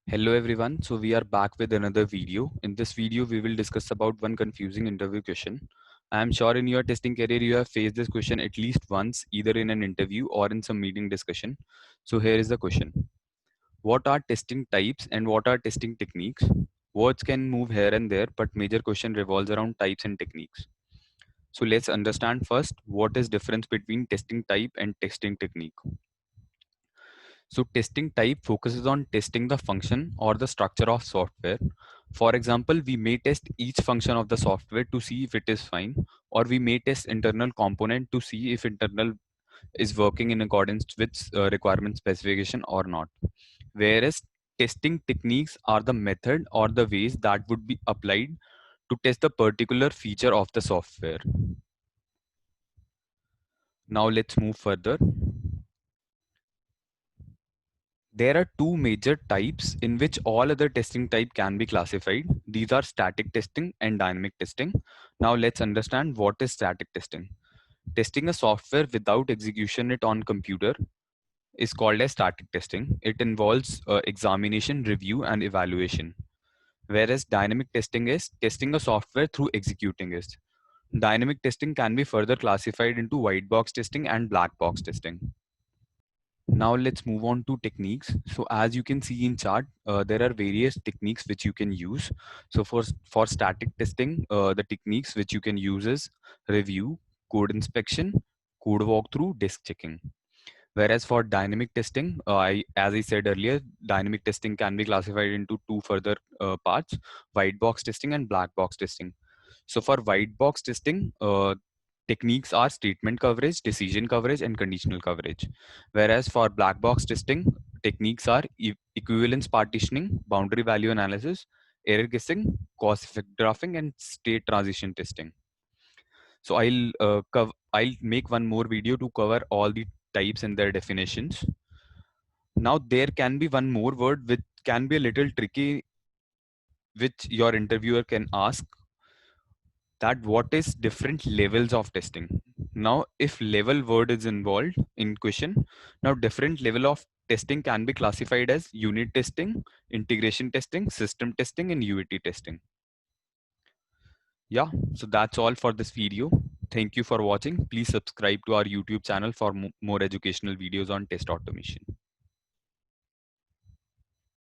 Hello everyone. So we are back with another video. In this video, we will discuss about one confusing interview question. I am sure in your testing career, you have faced this question at least once, either in an interview or in some meeting discussion. So here is the question. What are testing types and what are testing techniques? Words can move here and there, but major question revolves around types and techniques. So let's understand first what is difference between testing type and testing technique. So testing type focuses on testing the function or the structure of software. For example, we may test each function of the software to see if it is fine, or we may test internal component to see if internal is working in accordance with requirement specification or not. Whereas testing techniques are the method or the ways that would be applied to test the particular feature of the software. Now let's move further. There are two major types in which all other testing type can be classified. These are static testing and dynamic testing. Now let's understand what is static testing. Testing a software without execution it on computer is called as static testing. It involves examination, review, and evaluation. Whereas dynamic testing is testing a software through executing it. Dynamic testing can be further classified into white box testing and black box testing. Now let's move on to techniques. So as you can see in chart, there are various techniques which you can use. So for static testing, the techniques which you can use is review, code inspection, code walkthrough, disk checking. Whereas for dynamic testing, as I said earlier, dynamic testing can be classified into two further parts: white box testing and black box testing. So for white box testing, techniques are statement coverage, decision coverage, and conditional coverage. Whereas for black box testing, techniques are equivalence partitioning, boundary value analysis, error guessing, cause effect graphing, and state transition testing. So I'll make one more video to cover all the types and their definitions. Now there can be one more word which can be a little tricky, which your interviewer can ask, that what is different levels of testing. Now if level word is involved in question, now different level of testing can be classified as unit testing, integration testing, system testing, and UAT testing. Yeah, so that's all for this video. Thank you for watching. Please subscribe to our YouTube channel for more educational videos on test automation.